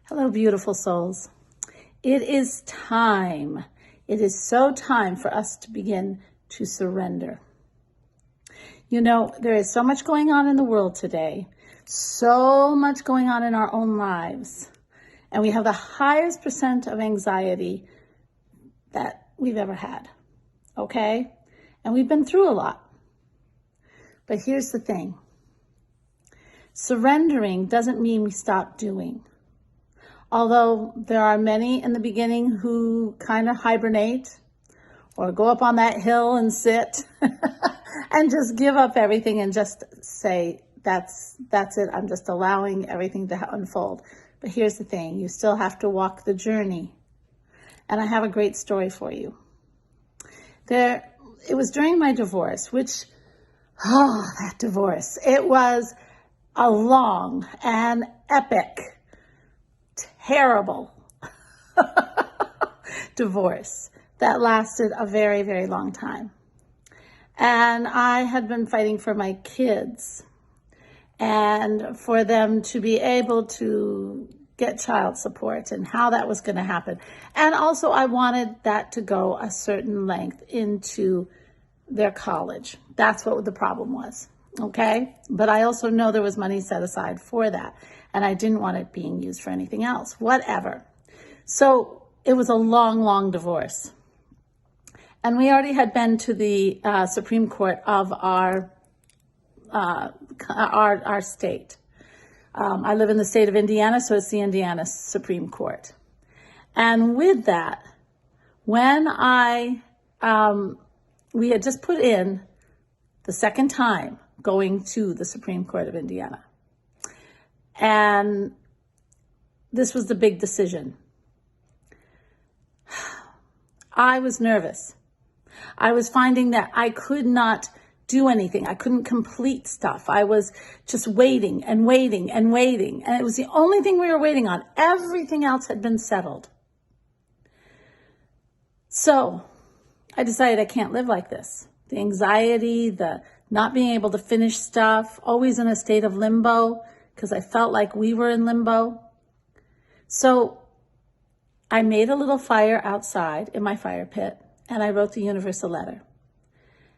Hello, beautiful souls. It is time. It is so time for us to begin to surrender. You know, there is so much going on in the world today, so much going on in our own lives, and we have the highest percent of anxiety that we've ever had, okay? And we've been through a lot. But here's the thing. Surrendering doesn't mean we stop doing. Although there are many in the beginning who kind of hibernate or go up on that hill and sit and just give up everything and just say, that's it. I'm just allowing everything to unfold. But here's the thing. You still have to walk the journey. And I have a great story for you. It was during my divorce, that divorce. It was a long and epic, terrible divorce that lasted a very, very long time. And I had been fighting for my kids and for them to be able to get child support and how that was going to happen. And also I wanted that to go a certain length into their college. That's what the problem was. Okay. But I also know there was money set aside for that. And I didn't want it being used for anything else, whatever. So it was a long, long divorce. And we already had been to the Supreme Court of our state. I live in the state of Indiana, so it's the Indiana Supreme Court. And with that, when we had just put in the second time going to the Supreme Court of Indiana. And this was the big decision. I was nervous. I was finding that I could not do anything. I couldn't complete stuff. I was just waiting and waiting and waiting. And it was the only thing we were waiting on. Everything else had been settled. So I decided I can't live like this. The anxiety, the not being able to finish stuff, always in a state of limbo, because I felt like we were in limbo. So I made a little fire outside in my fire pit, and I wrote the universe a letter.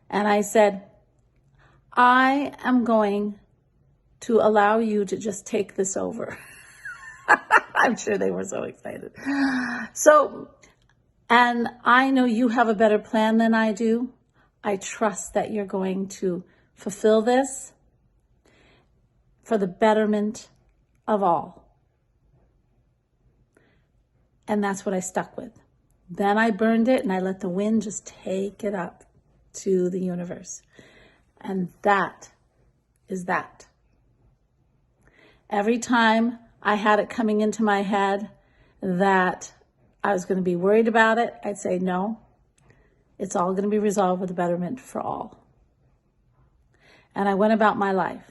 And I said, I am going to allow you to just take this over. I'm sure they were so excited. And I know you have a better plan than I do. I trust that you're going to fulfill this for the betterment of all. And that's what I stuck with. Then I burned it and I let the wind just take it up to the universe. And that is that. Every time I had it coming into my head that I was going to be worried about it, I'd say, no, it's all going to be resolved with the betterment for all. And I went about my life.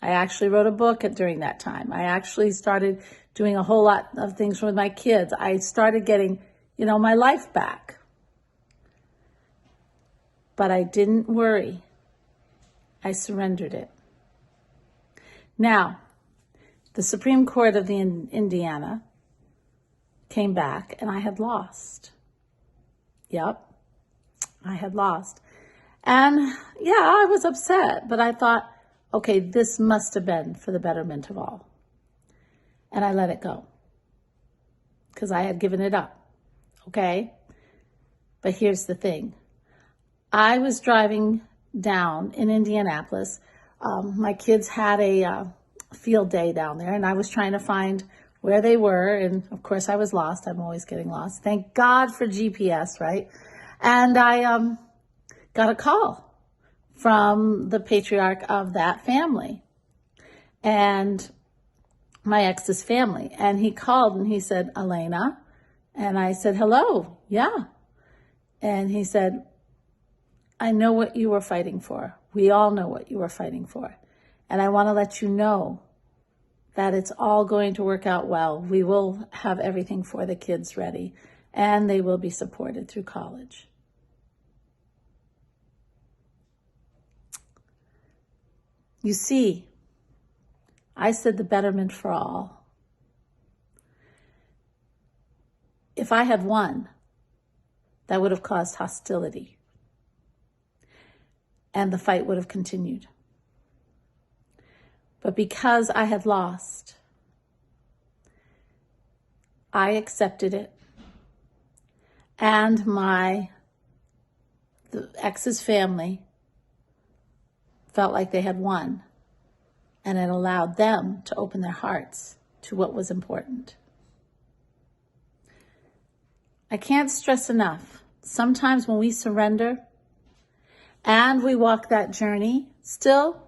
I actually wrote a book during that time. I actually started doing a whole lot of things with my kids. I started getting, my life back. But I didn't worry. I surrendered it. Now, the Supreme Court of Indiana came back and I had lost. Yep, I had lost. And yeah, I was upset, but I thought, okay, this must have been for the betterment of all. And I let it go because I had given it up. Okay. But here's the thing. I was driving down in Indianapolis. My kids had a field day down there and I was trying to find where they were. And of course I was lost. I'm always getting lost. Thank God for GPS, right? And I got a call from the patriarch of that family and my ex's family. And he called and he said, Alena. And I said, hello. Yeah. And he said, I know what you were fighting for. We all know what you were fighting for. And I want to let you know that it's all going to work out well. We will have everything for the kids ready and they will be supported through college. You see, I said the betterment for all. if I had won, that would have caused hostility, and the fight would have continued. But because I had lost, I accepted it, and the ex's family felt like they had won, and it allowed them to open their hearts to what was important. I can't stress enough, sometimes when we surrender and we walk that journey still,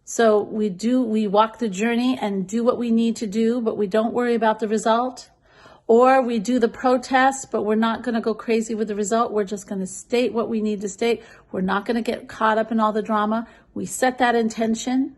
so we walk the journey and do what we need to do, but we don't worry about the result. Or we do the protest, but we're not going to go crazy with the result. We're just going to state what we need to state. We're not going to get caught up in all the drama. We set that intention